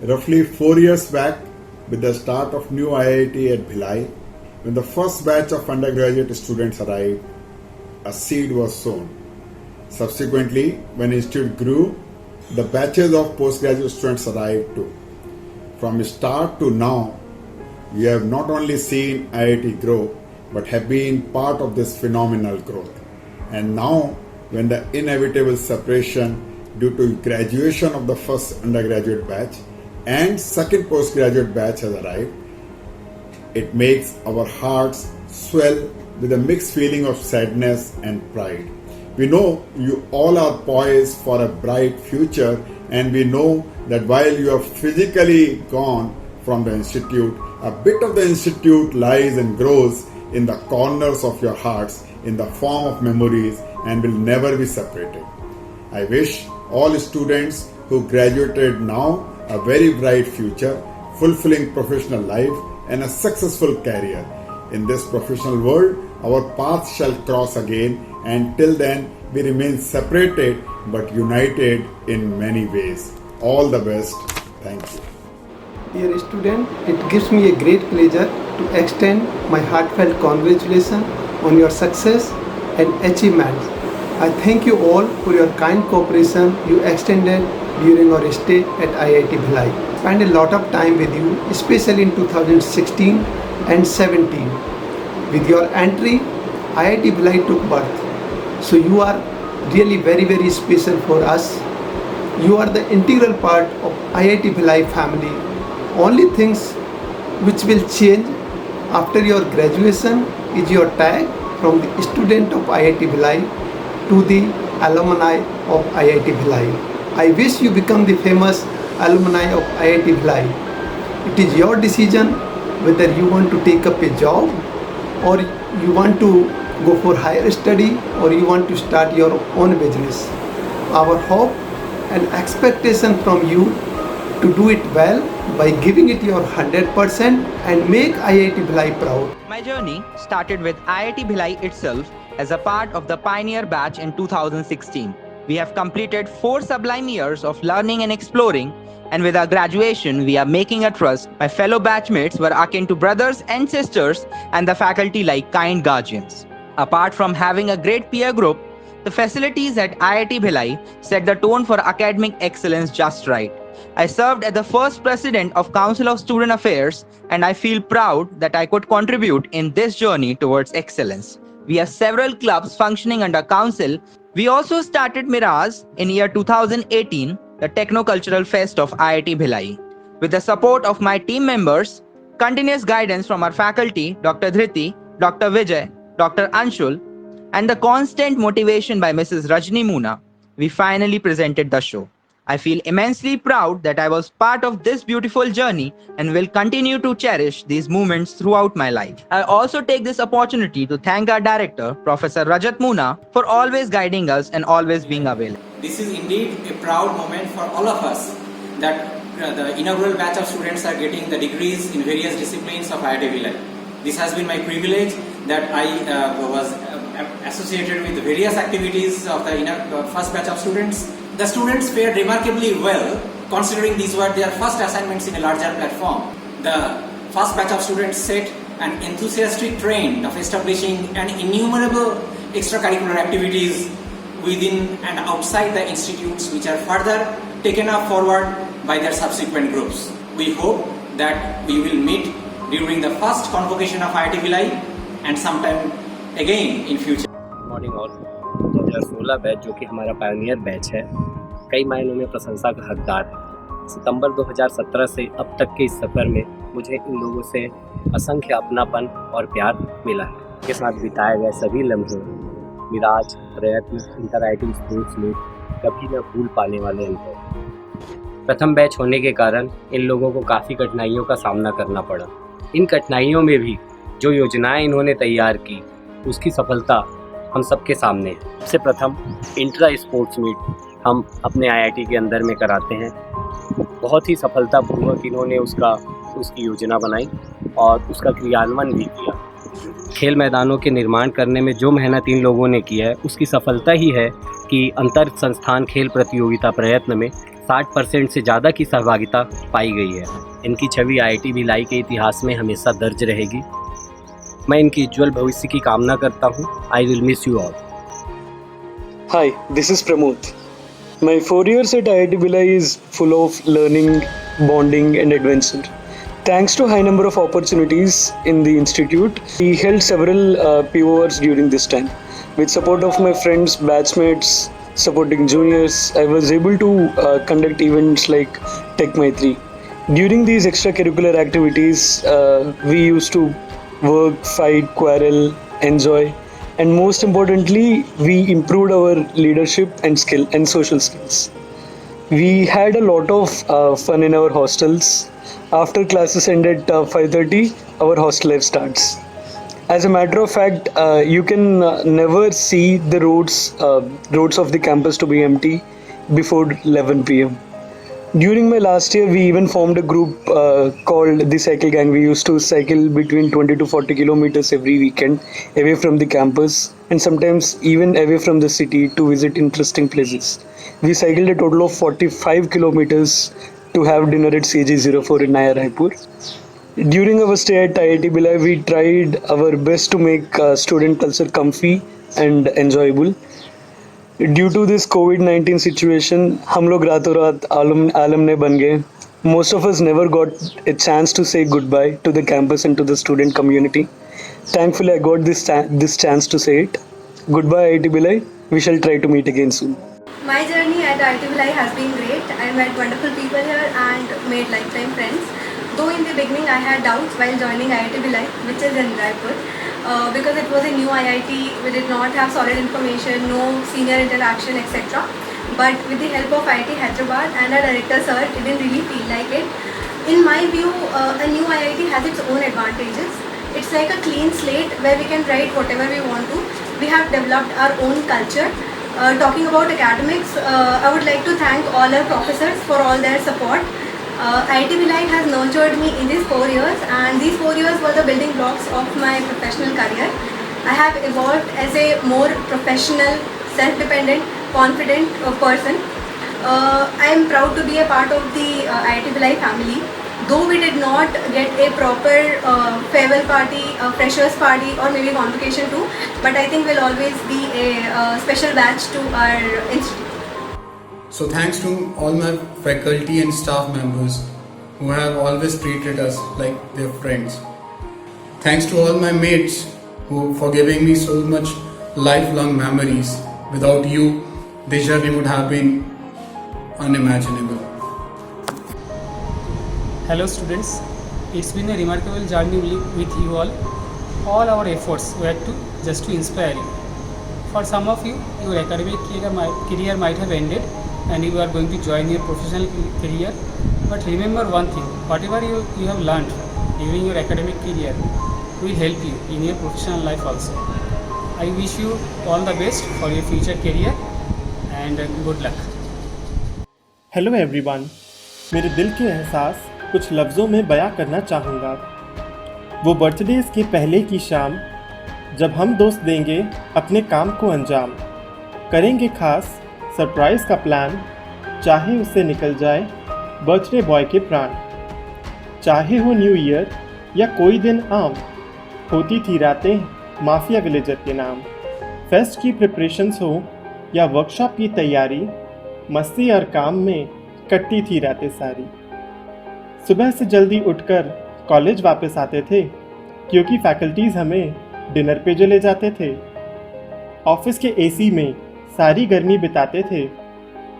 Roughly 4 years back, with the start of new IIT at Bhilai, when the first batch of undergraduate students arrived, a seed was sown. Subsequently, when the institute grew, the batches of postgraduate students arrived too. From start to now, we have not only seen IIT grow, but have been part of this phenomenal growth. And now, when the inevitable separation due to graduation of the first undergraduate batch and second postgraduate batch has arrived, it makes our hearts swell with a mixed feeling of sadness and pride. We know you all are poised for a bright future, and we know that while you are physically gone from the institute, a bit of the institute lies and grows in the corners of your hearts in the form of memories and will never be separated. I wish all students who graduated now a very bright future, fulfilling professional life and a successful career. In this professional world, our paths shall cross again, and till then we remain separated but united in many ways. All the best. Thank you. Dear student, it gives me a great pleasure to extend my heartfelt congratulations on your success and achievements. I thank you all for your kind cooperation you extended during our stay at IIT Bhilai. I spent a lot of time with you, especially in 2016 and 17. With your entry, IIT Bhilai took birth. So you are really very special for us. You are the integral part of IIT Bhilai family. Only things which will change after your graduation is your tag from the student of IIT Bhilai to the alumni of IIT Bhilai. I wish you become the famous alumni of IIT Bhilai. It is your decision whether you want to take up a job or you want to go for higher study or you want to start your own business. Our hope and expectation from you to do it well by giving it your 100% and make IIT Bhilai proud. My journey started with IIT Bhilai itself as a part of the pioneer batch in 2016. We have completed 4 sublime years of learning and exploring, and with our graduation, we are making a trust. My fellow batchmates were akin to brothers and sisters, and the faculty like kind guardians. Apart from having a great peer group, the facilities at IIT Bhilai set the tone for academic excellence just right. I served as the first president of Council of Student Affairs, and I feel proud that I could contribute in this journey towards excellence. We have several clubs functioning under council. We also started Mirage in year 2018, the Techno-Cultural Fest of IIT Bhilai. With the support of my team members, continuous guidance from our faculty, Dr. Dhriti, Dr. Vijay, Dr. Anshul, and the constant motivation by Mrs. Rajni Moona, we finally presented the show. I feel immensely proud that I was part of this beautiful journey and will continue to cherish these moments throughout my life. I also take this opportunity to thank our director, Professor Rajat Moona, for always guiding us and always being available. This is indeed a proud moment for all of us that the inaugural batch of students are getting the degrees in various disciplines of IIT Bhilai. This has been my privilege that I was associated with various activities of the first batch of students. The students fared remarkably well considering these were their first assignments in a larger platform. The first batch of students set an enthusiastic trend of establishing an innumerable extracurricular activities within and outside the institutes, which are further taken up forward by their subsequent groups. We hope that we will meet during the first convocation of IIT Bhilai and sometime again in future. Morning all 2016 batch जो कि हमारा Pioneer batch है, कई मायनों में प्रशंसा का हकदार है। सितंबर 2017 से अब तक के इस सफ़र में मुझे इन लोगों से असंख्य अपनापन और प्यार मिला है। के साथ बिताए गए सभी लम्हे मिराज, प्रयत्न, इंटरैक्टिव स्पोर्ट्स में कभी न भूल पाने वाले अनुभव। प्रथम बैच होने के कारण इन लोगों को काफ़ी कठिनाइयों का सामना करना पड़ा। इन कठिनाइयों में भी जो योजनाएं इन्होंने तैयार की, उसकी सफलता हम सबके सामने है। सबसे प्रथम इंट्रा स्पोर्ट्स मीट हम अपने आईआईटी के अंदर में कराते हैं। बहुत ही सफलतापूर्वक इन्होंने उसकी योजना बनाई और उसका क्रियान्वयन भी किया। खेल मैदानों के निर्माण करने में जो मेहनत इन लोगों ने की है, उसकी सफलता ही है कि अंतर संस्थान खेल प्रतियोगिता प्रयत्न में 60% से ज़्यादा की सहभागिता पाई गई है। इनकी छवि IIT भिलाई के इतिहास में हमेशा दर्ज रहेगी। मैं इनकी उज्ज्वल भविष्य की कामना करता हूँ। I will miss you all. Hi, this is Pramod. My 4 years at IIT Bhilai is full of learning, bonding, and adventure. Thanks to high number of opportunities in the institute, we held several PORs during this time. With support of my friends, batchmates, supporting juniors, I was able to conduct events like Tech Maitri. During these extracurricular activities, we used to work, fight, quarrel, enjoy. And most importantly, we improved our leadership and skill and social skills. We had a lot of fun in our hostels. After classes end at 5:30, our hostel life starts. As a matter of fact, you can never see the roads of the campus to be empty before 11 p.m. During my last year, we even formed a group called the Cycle Gang. We used to cycle between 20 to 40 kilometers every weekend away from the campus and sometimes even away from the city to visit interesting places. We cycled a total of 45 kilometers to have dinner at CG04 in Naya Raipur. During our stay at IIT Bhilai, we tried our best to make student culture comfy and enjoyable. Due to this COVID-19 situation, हम लोग रातों रात alumni बन गए. Most of us never got a chance to say goodbye to the campus and to the student community. Thankfully, I got this chance to say it. Goodbye, IIT Bhilai. We shall try to meet again soon. My journey at IIT Bhilai has been great. I met wonderful people here and made lifetime friends. Though in the beginning I had doubts while joining IIT Bhilai, which is in Raipur, because it was a new IIT, we did not have solid information, no senior interaction, etc. But with the help of IIT Hyderabad and our director sir, it didn't really feel like it. In my view, a new IIT has its own advantages. It's like a clean slate where we can write whatever we want to. We have developed our own culture. Talking about academics, I would like to thank all our professors for all their support. IIT Bhilai has nurtured me in these 4 years, and these 4 years were the building blocks of my professional career. I have evolved as a more professional, self-dependent, confident person. I am proud to be a part of the IIT Bhilai family. Though we did not get a proper farewell party, freshers party, or maybe convocation too, but I think we'll always be a special batch to our institute. So thanks to all my faculty and staff members who have always treated us like their friends. Thanks to all my mates for giving me so much lifelong memories. Without you, this journey would have been unimaginable. Hello students, it's been a remarkable journey with you all. All our efforts were just to inspire you. For some of you, your academic career might have ended and you are going to join your professional career. But remember one thing, whatever you have learned during your academic career will help you in your professional life also. I wish you all the best for your future career and good luck. Hello everyone, मेरे दिल के एहसास कुछ लफ्ज़ों में बयां करना चाहूँगा। वो बर्थडेज़ के पहले की शाम जब हम दोस्त देंगे अपने काम को अंजाम, करेंगे खास सरप्राइज़ का प्लान, चाहे उससे निकल जाए बर्थडे बॉय के प्राण। चाहे हो न्यू ईयर या कोई दिन आम, होती थी रातें माफिया विलेजर के नाम। फेस्ट की प्रिपरेशंस हो या वर्कशॉप की तैयारी, मस्ती और काम में कटती थी रातें सारी। सुबह से जल्दी उठकर कॉलेज वापस आते थे, क्योंकि फैकल्टीज़ हमें डिनर पे जो ले जाते थे। ऑफिस के एसी में सारी गर्मी बिताते थे,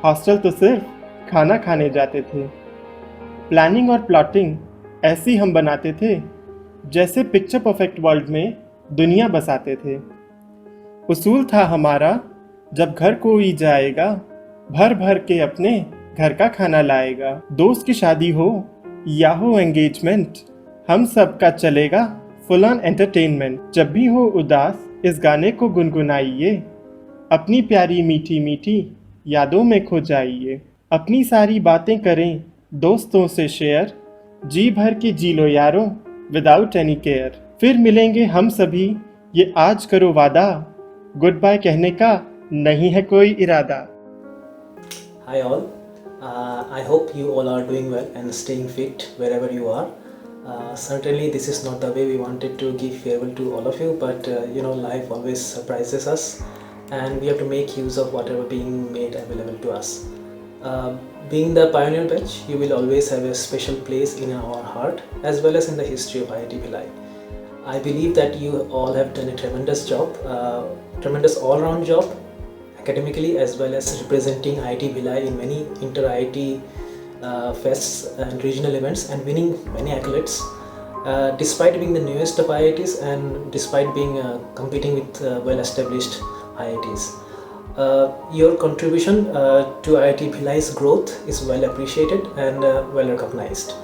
हॉस्टल तो सिर्फ खाना खाने जाते थे। प्लानिंग और प्लॉटिंग ऐसी हम बनाते थे जैसे पिक्चर परफेक्ट वर्ल्ड में दुनिया बसाते थे। उसूल था हमारा, जब घर कोई जाएगा भर भर के अपने घर का खाना लाएगा। दोस्त की शादी हो या हो एंगेजमेंट, हम सब का चलेगा फुल ऑन एंटरटेनमेंट। जब भी हो उदास इस गाने को गुनगुनाइए, अपनी प्यारी मीठी मीठी यादों में खो जाइए। अपनी सारी बातें करें दोस्तों से शेयर, जी भर के जी लो यारों विदाउट एनी केयर। फिर मिलेंगे हम सभी, ये आज करो वादा, गुड बाय कहने का नहीं है कोई इरादा। Hi all, I hope you all are doing well and staying fit wherever you are. Certainly this is not the way we wanted to give farewell to all of you, but life always surprises us and we have to make use of whatever being made available to us. Being the pioneer batch, you will always have a special place in our heart as well as in the history of IIT Bhilai. I believe that you all have done a tremendous job, tremendous all-round job academically as well as representing IIT Bhilai in many inter-IIT fests and regional events and winning many accolades. Despite being the newest of IITs and despite being competing with well-established IITs. Your contribution to IIT Bhilai's growth is well appreciated and well recognized.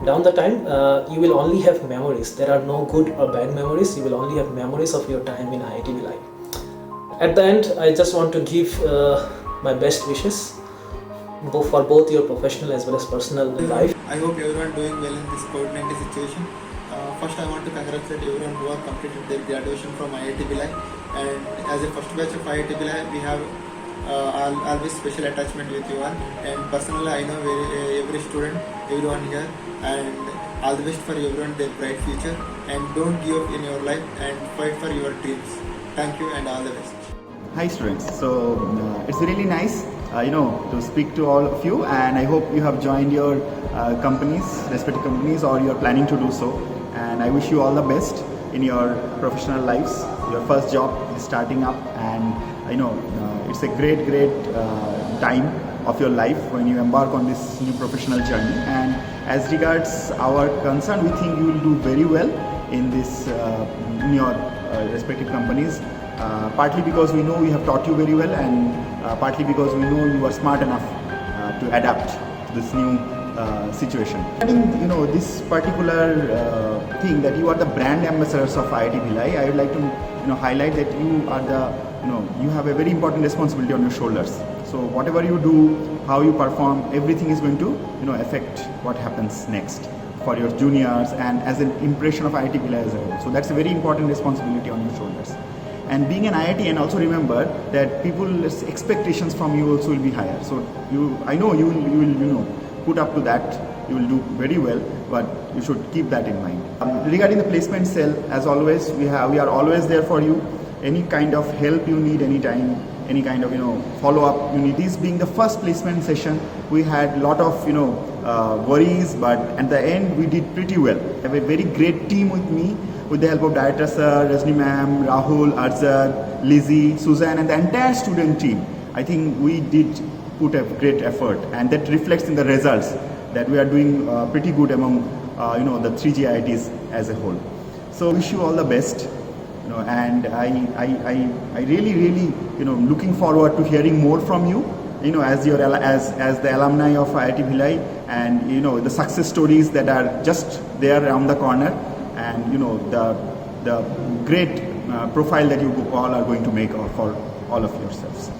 Down the time, you will only have memories. There are no good or bad memories. You will only have memories of your time in IIT Bhilai. At the end, I just want to give my best wishes for both your professional as well as personal life. I hope everyone doing well in this COVID-19 situation. First, I want to congratulate everyone who have completed their graduation from IIT Bhilai. And as a first batch of IIT Bhilai, we have always special attachment with you all. And personally, I know every student, everyone here, and all the best for everyone their bright future. And don't give up in your life and fight for your dreams. Thank you and all the best. Hi students, so it's really nice to speak to all of you, and I hope you have joined your respective companies, or you're planning to do so, and I wish you all the best in your professional lives. Your first job is starting up, and it's a great time of your life when you embark on this new professional journey. And as regards our concern, we think you will do very well in this in your respective companies. Partly because we know we have taught you very well, and partly because we know you are smart enough to adapt to this new situation. I think this particular thing that you are the brand ambassadors of IIT Bhilai, I would like to highlight that you are you have a very important responsibility on your shoulders. So whatever you do, how you perform, everything is going to affect what happens next for your juniors and as an impression of IIT Bhilai as a whole. So that's a very important responsibility on your shoulders. And being an IIT, and also remember that people's expectations from you also will be higher. So I know you will put up to that. You will do very well, but you should keep that in mind. Regarding the placement cell, as always, we are always there for you. Any kind of help you need, anytime, any kind of follow up you need. This being the first placement session, we had a lot of worries, but at the end we did pretty well. I have a very great team with me, with the help of Director Sir, Rajni Ma'am, Rahul, Arzad, Lizzie, Suzanne, and the entire student team. I think we did put a great effort, and that reflects in the results that we are doing pretty good among the 3G IITs as a whole. So wish you all the best, and I really looking forward to hearing more from you, as the alumni of IIT Bhilai, and the success stories that are just there around the corner, and the great profile that you all are going to make for all of yourselves.